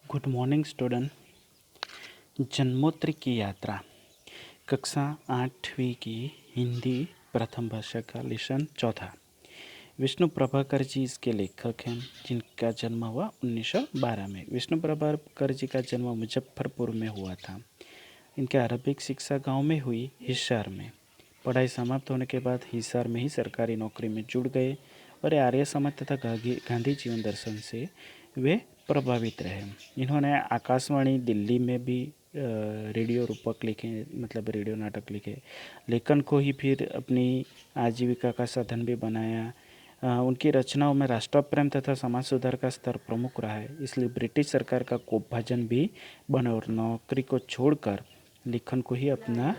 Good morning student. जन्मोत्तरी की यात्रा कक्षा 8वीं की हिंदी प्रथम भाषा का लेसन चौथा। विष्णु प्रभाकर जी इसके लेखक हैं, जिनका जन्म हुआ 1912 में। विष्णु प्रभाकर जी का जन्म मुजफ्फरपुर में हुआ था। इनकी आरंभिक शिक्षा गांव में हुई, हिसार में। पढ़ाई समाप्त होने के बाद हिसार में ही सरकारी नौकरी में जुड़ गए और आर्य समाज तथा गांधी जीवन दर्शन से वे प्रभावित रहे। इन्होंने आकाशवाणी दिल्ली में भी रेडियो रूपक लिखे, मतलब रेडियो नाटक लिखे। लेखन को ही फिर अपनी आजीविका का साधन भी बनाया। उनकी रचनाओं में राष्ट्र प्रेम तथा समाज सुधार का स्तर प्रमुख रहा है, इसलिए ब्रिटिश सरकार का कोपभाजन भी बने और नौकरी को छोड़कर लेखन को ही अपना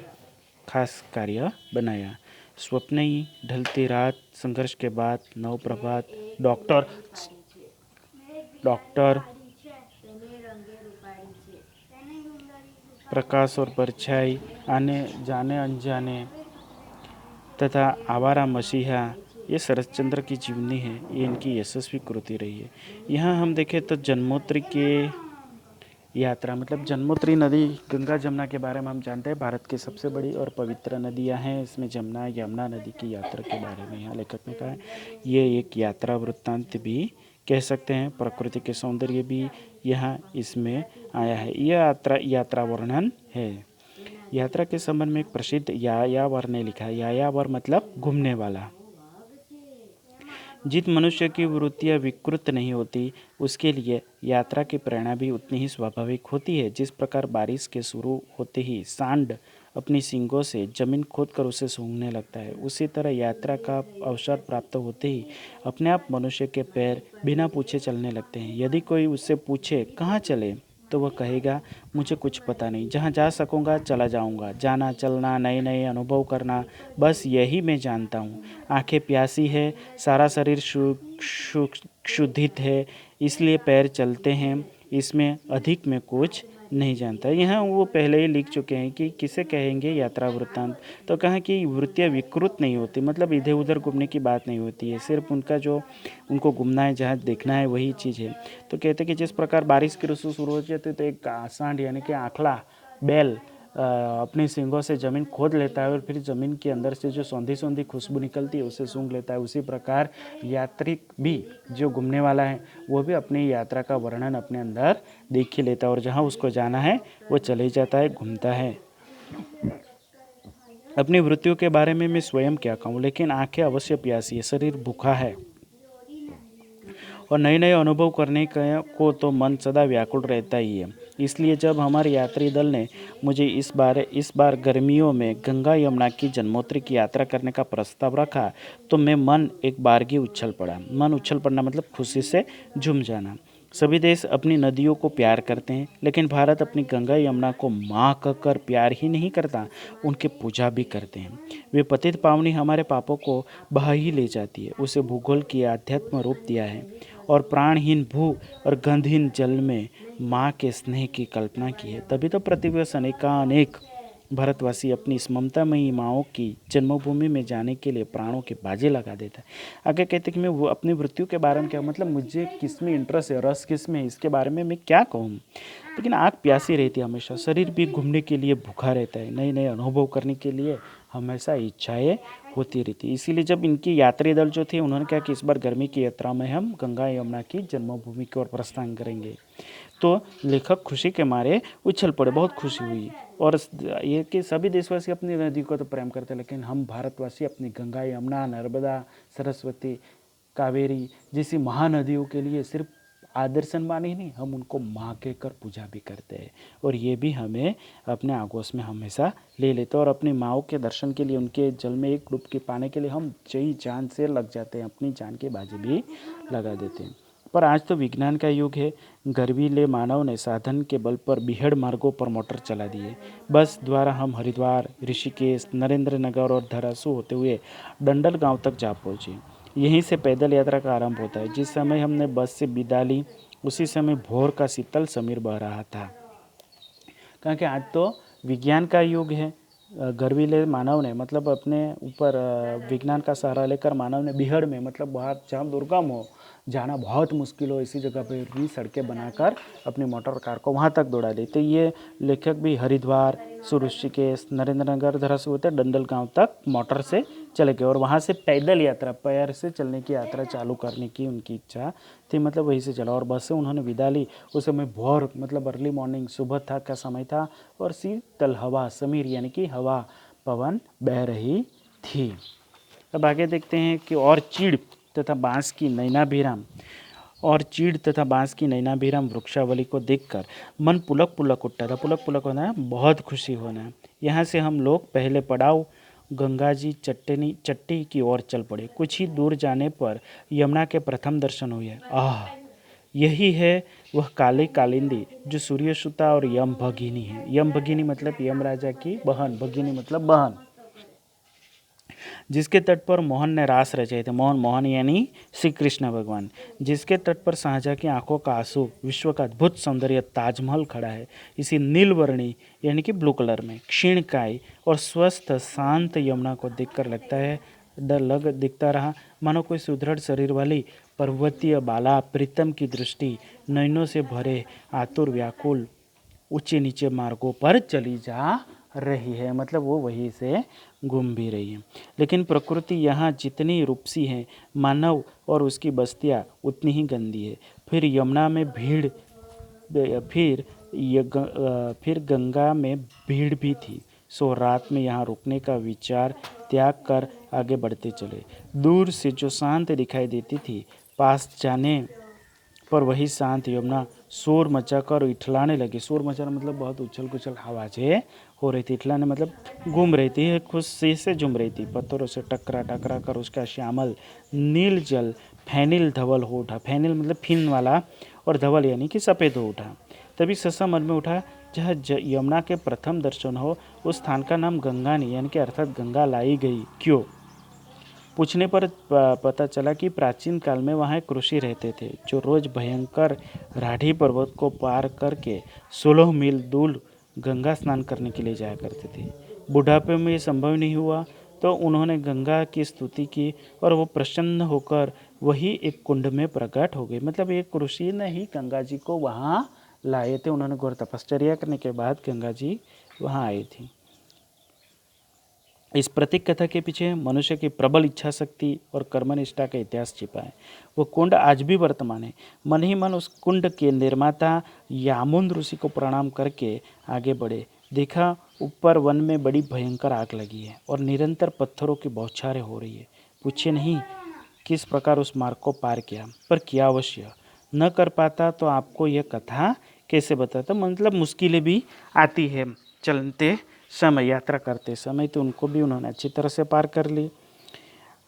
खास कार्य बनाया। स्वप्नई, ढलती रात, संघर्ष के बाद, नव प्रभात, डॉक्टर प्रकाश और परछाई, आने जाने अनजाने तथा आवारा मसीहा, ये शरतचंद्र की जीवनी है। ये इनकी यशस्वी कृति रही है। यहाँ हम देखें तो जन्मोत्तरी के यात्रा, मतलब जन्मोत्तरी नदी गंगा जमुना के बारे में हम जानते हैं। भारत की सबसे बड़ी और पवित्र नदियाँ हैं। इसमें जमुना यमुना नदी की यात्रा के बारे में यहाँ लेखक ने कहा है। ये एक यात्रा वृत्तांत भी कह सकते हैं। प्रकृति के सौंदर्य भी यहाँ इसमें आया है। यह यात्रा वर्णन है। यात्रा के संबंध में एक प्रसिद्ध यायावर ने लिखा है। यायावर मतलब घूमने वाला। जिस मनुष्य की वृत्तियाँ विकृत नहीं होती, उसके लिए यात्रा की प्रेरणा भी उतनी ही स्वाभाविक होती है। जिस प्रकार बारिश के शुरू होते ही सांड अपनी सींगों से जमीन खोदकर उसे सूंघने लगता है, उसी तरह यात्रा का अवसर प्राप्त होते ही अपने आप मनुष्य के पैर बिना पूछे चलने लगते हैं। यदि कोई उससे पूछे कहाँ चले, तो वह कहेगा मुझे कुछ पता नहीं, जहाँ जा सकूँगा चला जाऊँगा। जाना, चलना, नए नए अनुभव करना, बस यही मैं जानता हूँ। आंखें प्यासी है, सारा शरीर क्षुधित है, इसलिए पैर चलते हैं। इसमें अधिक में कुछ नहीं जानता। यहाँ वो पहले ही लिख चुके हैं कि किसे कहेंगे यात्रा वृत्तांत। तो कहा कि वृत्तियाँ विकृत नहीं होती, मतलब इधर उधर घूमने की बात नहीं होती है। सिर्फ उनका जो उनको घूमना है, जहाँ देखना है, वही चीज़ है। तो कहते कि जिस प्रकार बारिश की ऋतु शुरू हो जाती है तो एक सांड यानी कि आखला बैल अपनी सींगों से ज़मीन खोद लेता है और फिर ज़मीन के अंदर से जो सौंधी सौंधी खुशबू निकलती है उसे सूंघ लेता है। उसी प्रकार यात्रिक भी, जो घूमने वाला है, वो भी अपनी यात्रा का वर्णन अपने अंदर देख ही लेता है और जहाँ उसको जाना है वो चले जाता है, घूमता है। अपनी वृत्तियों के बारे में मैं स्वयं क्या कहूँ, लेकिन आंखें अवश्य प्यासी है, शरीर भूखा है और नए नए अनुभव करने को तो मन सदा व्याकुल रहता ही है। इसलिए जब हमारे यात्री दल ने मुझे इस बार गर्मियों में गंगा यमुना की जन्मोत्तरी की यात्रा करने का प्रस्ताव रखा, तो मैं मन एक बारगी उछल पड़ा। मन उछल पड़ना मतलब खुशी से झूम जाना। सभी देश अपनी नदियों को प्यार करते हैं, लेकिन भारत अपनी गंगा यमुना को माँ कहकर प्यार ही नहीं करता, उनकी पूजा भी करते हैं। वे पतित पावनी हमारे पापों को बहा ही ले जाती है। उसे भूगोल की आध्यात्म रूप दिया है और प्राणहीन भू और गंधहीन जल में माँ के स्नेह की कल्पना की है। तभी तो पृथ्वी से अनेक भारतवासी अपनी इस ममतामयी माँओं की जन्मभूमि में जाने के लिए प्राणों के बाजे लगा देता है। आगे कहते कि मैं वो अपनी मृत्यु के बारे में क्या, मतलब मुझे किस में इंटरेस्ट है, रस किस में, इसके बारे में मैं क्या कहूँ। लेकिन आँख प्यासी रहती है हमेशा, शरीर भी घूमने के लिए भूखा रहता है, नए नए अनुभव करने के लिए हमेशा इच्छाएं होती रहती। इसीलिए जब इनकी यात्री दल जो थे, उन्होंने कहा कि इस बार गर्मी की यात्रा में हम गंगा यमुना की जन्मभूमि की ओर प्रस्थान करेंगे। तो लेखक खुशी के मारे उछल पड़े, बहुत खुशी हुई। और ये कि सभी देशवासी अपनी नदी को तो प्रेम करते, लेकिन हम भारतवासी अपनी गंगा, यमुना, नर्मदा, सरस्वती, कावेरी जैसी महानदियों के लिए सिर्फ आदर सम्मान ही नहीं, हम उनको माँ कहकर पूजा भी करते हैं। और ये भी हमें अपने आगोश में हमेशा ले लेते हैं और अपनी माँओं के दर्शन के लिए, उनके जल में एक डुबकी पाने के लिए हम जी जान से लग जाते हैं, अपनी जान की बाजी भी लगा देते हैं। पर आज तो विज्ञान का युग है। गर्वीले मानव ने साधन के बल पर बीहड़ मार्गों पर मोटर चला दिए। बस द्वारा हम हरिद्वार, ऋषिकेश, नरेंद्र नगर और धरासू होते हुए डंडल गांव तक जा पहुँचे। यहीं से पैदल यात्रा का आरंभ होता है। जिस समय हमने बस से विदा ली, उसी समय भोर का शीतल समीर बह रहा था। क्योंकि आज तो विज्ञान का युग है, गर्वीले मानव ने मतलब अपने ऊपर विज्ञान का सहारा लेकर मानव ने बिहड़ में मतलब बाहर जहाँ दुर्गम हो, जाना बहुत मुश्किल हो, इसी जगह पे भी सड़कें बनाकर अपनी मोटर कार को वहाँ तक दौड़ा दी। तो ये लेखक भी हरिद्वार, ऋषिकेश, नरेंद्र नगर, धरासूते डंडल गांव तक मोटर से चले गए और वहाँ से पैदल यात्रा, पैर से चलने की यात्रा चालू करने की उनकी इच्छा थी, मतलब वहीं से चला। और बस से उन्होंने विदा ली। उस समय भोर मतलब अर्ली मॉर्निंग, सुबह था का समय था और शीतल हवा, समीर यानी कि हवा, पवन बह रही थी। अब आगे देखते हैं कि और चीड़ तथा बांस की नैनाभिराम वृक्षावली को देखकर मन पुलक पुलक उठता था। पुलक पुलक होना है, बहुत खुशी होना है। यहाँ से हम लोग पहले पड़ाव गंगा जी चट्टी की ओर चल पड़े। कुछ ही दूर जाने पर यमुना के प्रथम दर्शन हुए। आह, यही है वह काली कालिंदी जो सूर्यसुता और यम भगिनी है। यम भगिनी मतलब यम राजा की बहन, भगिनी मतलब बहन, जिसके तट पर मोहन ने रास रचाए थे। मोहन यानी श्री कृष्ण भगवान। जिसके तट पर शाहजहाँ की आंखों का आंसू, विश्व का अद्भुत सौंदर्य ताजमहल खड़ा है। इसी नीलवर्णी यानी कि ब्लू कलर में क्षीणकाय और स्वस्थ शांत यमुना को देखकर लगता है दिखता रहा मानो कोई सुदृढ़ शरीर वाली पर्वतीय बाला प्रीतम की दृष्टि नयनों से भरे आतुर व्याकुल ऊंचे नीचे मार्गों पर चली जा रही है। मतलब वो वहीं से घूम भी रही है। लेकिन प्रकृति यहाँ जितनी रूपसी है, मानव और उसकी बस्तियाँ उतनी ही गंदी है। फिर यमुना में भीड़, फिर गंगा में भीड़ भी थी। सो रात में यहाँ रुकने का विचार त्याग कर आगे बढ़ते चले। दूर से जो शांत दिखाई देती थी, पास जाने पर वही शांत यमुना शोर मचाकर इठलाने लगी। शोर मचाना मतलब बहुत उछल कुछल आवाज़ें हो रही थी। इठलाने मतलब घूम रही थी, खुशी से झूम रही थी। पत्थरों से टकरा टकरा कर उसका श्यामल नील जल फैनिल धवल हो उठा। फैनिल मतलब फिन वाला और धवल यानी कि सफ़ेद हो उठा। तभी ससा मन में उठा, जहाँ यमुना के प्रथम दर्शन हो उस स्थान का नाम गंगा नहीं यानी कि अर्थात गंगा लाई गई क्यों। पूछने पर पता चला कि प्राचीन काल में वहाँ एक ऋषि रहते थे जो रोज भयंकर राढ़ी पर्वत को पार करके 16 मील दूर गंगा स्नान करने के लिए जाया करते थे। बुढ़ापे में ये संभव नहीं हुआ तो उन्होंने गंगा की स्तुति की और वो प्रसन्न होकर वही एक कुंड में प्रकट हो गए। मतलब एक ऋषि ने ही गंगा जी को वहाँ लाए थे। उन्होंने घोर तपश्चर्या करने के बाद गंगा जी वहाँ आई थी। इस प्रतीक कथा के पीछे मनुष्य की प्रबल इच्छा शक्ति और कर्मनिष्ठा का इतिहास छिपा है। वो कुंड आज भी वर्तमान है। मन ही मन उस कुंड के निर्माता यामुन ऋषि को प्रणाम करके आगे बढ़े। देखा ऊपर वन में बड़ी भयंकर आग लगी है और निरंतर पत्थरों की बौछारें हो रही है। पूछे नहीं किस प्रकार उस मार्ग को पार किया, पर किया अवश्य। न कर पाता तो आपको यह कथा कैसे बताता। मतलब मुश्किलें भी आती है चलते समय, यात्रा करते समय, तो उनको भी उन्होंने अच्छी तरह से पार कर ली।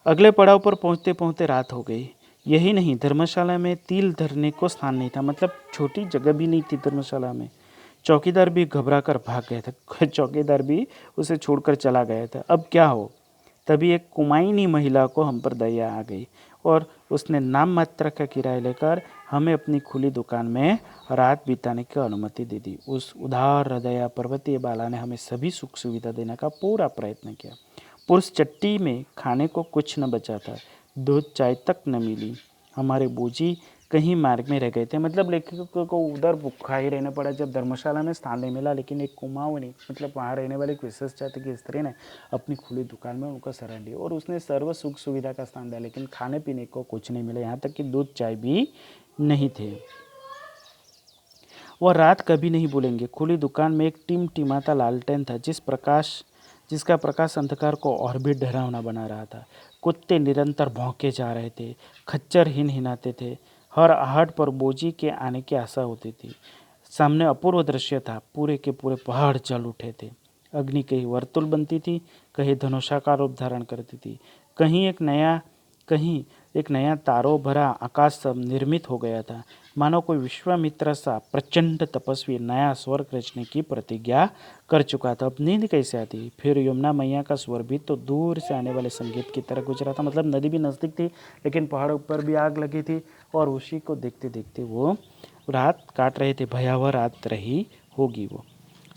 अगले पड़ाव पर पहुंचते पहुंचते रात हो गई। यही नहीं, धर्मशाला में तिल धरने को स्थान नहीं था। मतलब छोटी जगह भी नहीं थी धर्मशाला में। चौकीदार भी घबरा कर भाग गया था। चौकीदार भी उसे छोड़कर चला गया था। अब क्या हो। तभी एक कुमायनी महिला को हम पर दया आ गई और उसने नाम मात्र का किराया लेकर हमें अपनी खुली दुकान में रात बिताने की अनुमति दे दी। उस उदार हृदय पर्वतीय बाला ने हमें सभी सुख सुविधा देने का पूरा प्रयत्न किया। पुरुष चट्टी में खाने को कुछ न बचा था, दूध चाय तक न मिली। हमारे बूजी कहीं मार्ग में रह गए थे। मतलब लेखक को उधर भूखा ही रहना पड़ा जब धर्मशाला में स्थान नहीं मिला। लेकिन एक कुमाऊनी मतलब वहाँ रहने वाले एक विशेष जाति की स्त्री ने अपनी खुली दुकान में उनको शरण ली और उसने सर्व सुख सुविधा का स्थान दिया, लेकिन खाने पीने को कुछ नहीं मिला। यहाँ तक कि दूध चाय भी नहीं थे। वह रात कभी नहीं भूलेंगे। खुली दुकान में एक टिमटिमाता लालटेन था जिसका प्रकाश अंधकार को और भी डरावना बना रहा था। कुत्ते निरंतर भौंके जा रहे थे, खच्चर हिनहिनाते थे। हर आहट पर बोजी के आने की आशा होती थी। सामने अपूर्व दृश्य था। पूरे के पूरे पहाड़ जल उठे थे। अग्नि कहीं वर्तुल बनती थी, कहीं धनुषाकार रूप धारण करती थी, कहीं एक नया तारों भरा आकाश सब निर्मित हो गया था। मानो कोई विश्वामित्र सा प्रचंड तपस्वी नया स्वर्ग रचने की प्रतिज्ञा कर चुका था। अब नींद कैसे आती। फिर यमुना मैया का स्वर भी तो दूर से आने वाले संगीत की तरह गुजरा था। मतलब नदी भी नज़दीक थी लेकिन पहाड़ों पर भी आग लगी थी और उसी को देखते देखते वो रात काट रहे थे। भयावह रात रही होगी वो।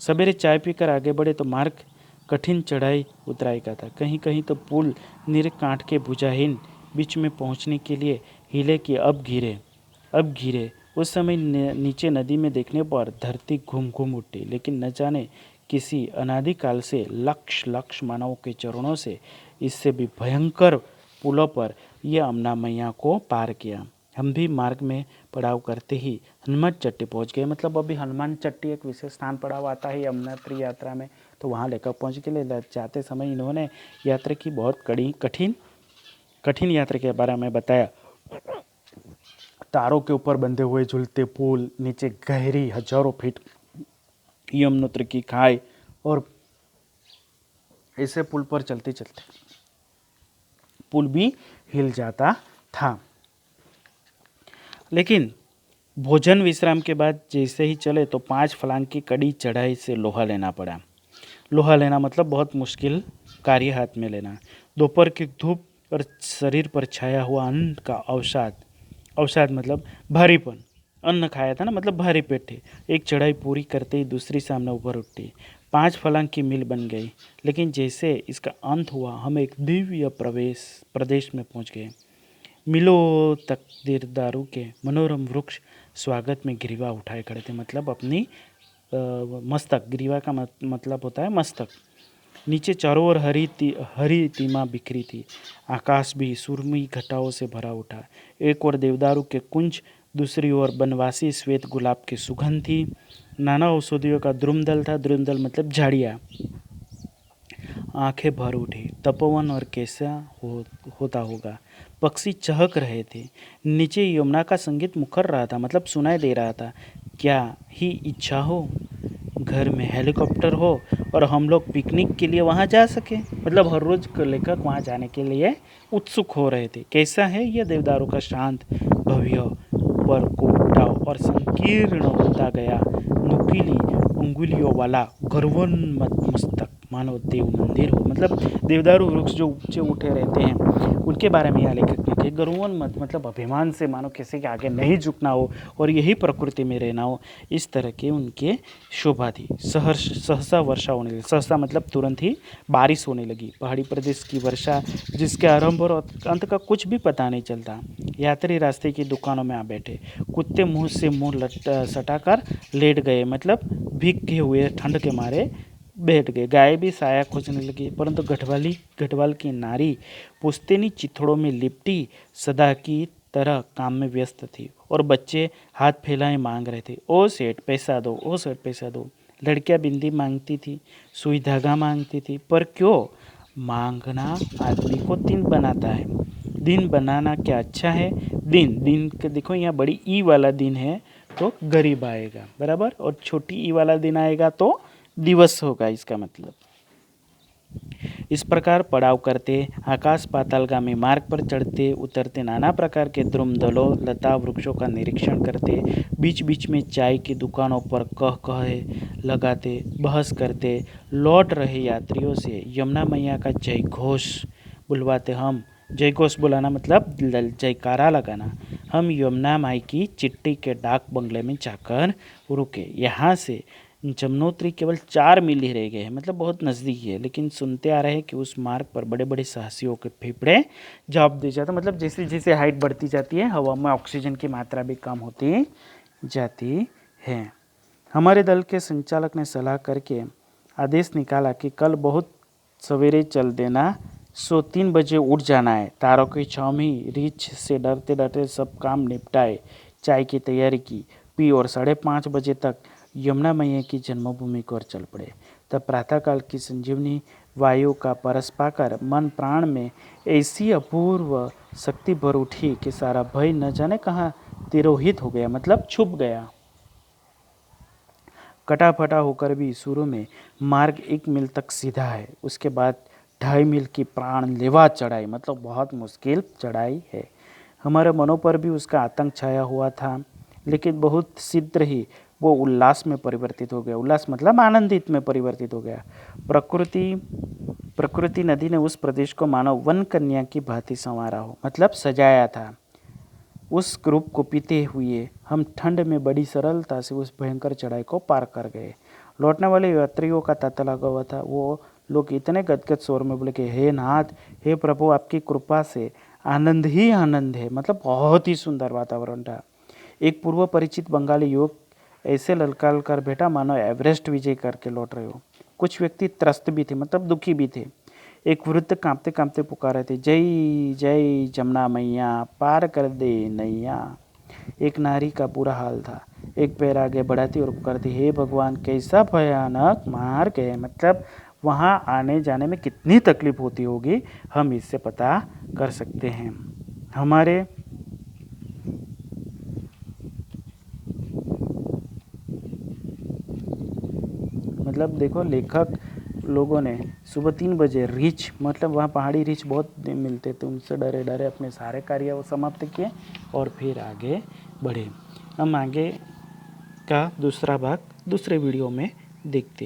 सवेरे चाय पीकर आगे बढ़े तो मार्ग कठिन चढ़ाई उतराई का था। कहीं कहीं तो पुल निर कांट के भुजाहीन बीच में पहुंचने के लिए हिले कि अब घिरे। उस समय नीचे नदी में देखने पर धरती घूम घूम उठी, लेकिन न जाने किसी अनादिकाल से लक्ष लक्ष मानवों के चरणों से इससे भी भयंकर पुलों पर यह अमना मैया को पार किया। हम भी मार्ग में पड़ाव करते ही हनुमान चट्टी पहुंच गए। मतलब अभी हनुमान चट्टी एक विशेष स्थान पड़ाव आता है यमुनोत्री यात्रा में, तो वहाँ लेकर पहुँच के लिए जाते समय इन्होंने यात्रा की बहुत कठिन यात्रा के बारे में बताया। तारों के ऊपर बंधे हुए झूलते पुल, नीचे गहरी हजारों फीट यमुनोत्री की खाई, और ऐसे पुल पर चलते चलते पुल भी हिल जाता था। लेकिन भोजन विश्राम के बाद जैसे ही चले तो 5 फलांग की कड़ी चढ़ाई से लोहा लेना पड़ा। लोहा लेना मतलब बहुत मुश्किल कार्य हाथ में लेना। दोपहर की धूप और शरीर पर छाया हुआ अन्न का अवसाद मतलब भारीपन। अन्न खाया था ना, मतलब भारी पेट थे। एक चढ़ाई पूरी करते ही दूसरी सामने ऊपर उठती। 5 फलांग की मील बन गई। लेकिन जैसे इसका अंत हुआ हम एक दिव्य प्रदेश में पहुंच गए। मिलो तक देवदारू के मनोरम वृक्ष स्वागत में ग्रीवा उठाए खड़े थे। मतलब अपनी मस्तक, ग्रीवा का मतलब होता है मस्तक। नीचे चारों ओर हरी तीमा बिखरी थी। आकाश भी सुरमई घटाओं से भरा उठा। एक ओर देवदारू के कुंज, दूसरी ओर बनवासी श्वेत गुलाब की सुगंध थी। नाना औषधियों का द्रुमदल था। द्रुमदल मतलब झाड़ियाँ। आंखें भर उठी। तपोवन और कैसा होता होगा। पक्षी चहक रहे थे। नीचे यमुना का संगीत मुखर रहा था, मतलब सुनाई दे रहा था। क्या ही इच्छा हो, घर में हेलीकॉप्टर हो और हम लोग पिकनिक के लिए वहाँ जा सके। मतलब हर रोज लेखक वहाँ जाने के लिए उत्सुक हो रहे थे। कैसा है यह देवदारों का शांत भव्य पर को उठा और संकीर्ण होता गया नुकीली उंगलियों वाला गर्वोन्मत्त मस्तक, मानो देव मंदिर हो। मतलब देवदारू वृक्ष जो ऊंचे उठे रहते हैं उनके बारे में यहाँ लेखक ने कहा। गर्वोन्मत्त मतलब अभिमान से, मानो किसी के आगे नहीं झुकना हो और यही प्रकृति में रहना हो, इस तरह के उनके शोभा थी। सहसा वर्षा होने लगी। सहसा मतलब तुरंत ही बारिश होने लगी। पहाड़ी प्रदेश की वर्षा जिसके आरंभ और अंत का कुछ भी पता नहीं चलता। यात्री रास्ते की दुकानों में आ बैठे। कुत्ते मुंह से मुंह सटाकर लेट गए, मतलब भीगे हुए ठंड के मारे बैठ गए। गाय भी साया खोजने लगी, परंतु गढ़वाल की नारी पुश्तैनी चिथड़ों में लिपटी सदा की तरह काम में व्यस्त थी, और बच्चे हाथ फैलाए मांग रहे थे, ओ सेठ पैसा दो, ओ सेठ पैसा दो। लड़कियां बिंदी मांगती थी, सुई धागा मांगती थी, पर क्यों? मांगना आदमी को दिन बनाता है। दिन बनाना क्या अच्छा है? दिन के देखो यहाँ बड़ी ई वाला दिन है तो गरीब आएगा, बराबर, और छोटी ई वाला दिन आएगा तो दिवस होगा, इसका मतलब। इस प्रकार पड़ाव करते, आकाश पातालगामी मार्ग पर चढ़ते उतरते, नाना प्रकार के द्रुमदलों लता वृक्षों का निरीक्षण करते, बीच बीच में चाय की दुकानों पर कहे लगाते, बहस करते, लौट रहे यात्रियों से यमुना मैया का जय घोष बुलवाते। हम जय घोष बुलाना मतलब जयकारा लगाना। हम यमुना माई की चिट्ठी के डाक बंगले में जाकर रुके। यहाँ से जमुनोत्री केवल 4 मील ही रह गए हैं, मतलब बहुत नज़दीक है। लेकिन सुनते आ रहे हैं कि उस मार्ग पर बड़े बड़े साहसियों के फेफड़े जवाब दे जाते, मतलब जैसे जैसे हाइट बढ़ती जाती है हवा में ऑक्सीजन की मात्रा भी कम होती जाती है। हमारे दल के संचालक ने सलाह करके आदेश निकाला कि कल बहुत सवेरे चल देना, 3 बजे उठ जाना है। तारों की छाँव में रीछ से डरते डरते सब काम निपटाए, चाय की तैयारी की, पी और 5:30 बजे तक यमुना मैया की जन्मभूमि की ओर चल पड़े। तब प्रातःकाल की संजीवनी वायु का परस पाकर मन प्राण में ऐसी अपूर्व शक्ति भर उठी कि सारा भय न जाने कहाँ तिरोहित हो गया, मतलब छुप गया। कटाफटा होकर भी शुरू में मार्ग 1 मील तक सीधा है, उसके बाद 2.5 मील की प्राण लेवा चढ़ाई, मतलब बहुत मुश्किल चढ़ाई है। हमारे मनों पर भी उसका आतंक छाया हुआ था, लेकिन बहुत शीघ्र ही वो उल्लास में परिवर्तित हो गया। उल्लास मतलब आनंदित में परिवर्तित हो गया। प्रकृति नदी ने उस प्रदेश को मानो वन कन्या की भांति संवारा हो, मतलब सजाया था। उस ग्रुप को पीते हुए हम ठंड में बड़ी सरलता से उस भयंकर चढ़ाई को पार कर गए। लौटने वाले यात्रियों का तांता लगा हुआ था। वो लोग इतने गदगद स्वर में बोले कि हे नाथ, हे प्रभु, आपकी कृपा से आनंद ही आनंद है। मतलब बहुत ही सुंदर वातावरण था। एक पूर्व परिचित बंगाली युवक ऐसे ललकार कर बैठा मानो एवरेस्ट विजय करके लौट रहे हो। कुछ व्यक्ति त्रस्त भी थे, मतलब दुखी भी थे। एक वृद्ध कांपते कांपते पुकार रहे थे, जय जय जमुना मैया, पार कर दे नैया। एक नारी का बुरा हाल था, एक पैर आगे बढ़ाती और पुकारती, हे भगवान, कैसा भयानक मार्ग है। मतलब वहाँ आने जाने में कितनी तकलीफ होती होगी, हम इससे पता कर सकते हैं। हमारे मतलब देखो, लेखक लोगों ने सुबह 3 बजे रीछ, मतलब वहाँ पहाड़ी रीछ बहुत मिलते थे, उनसे डरे डरे अपने सारे कार्य वो समाप्त किए और फिर आगे बढ़े। हम आगे का दूसरा भाग दूसरे वीडियो में देखते हैं।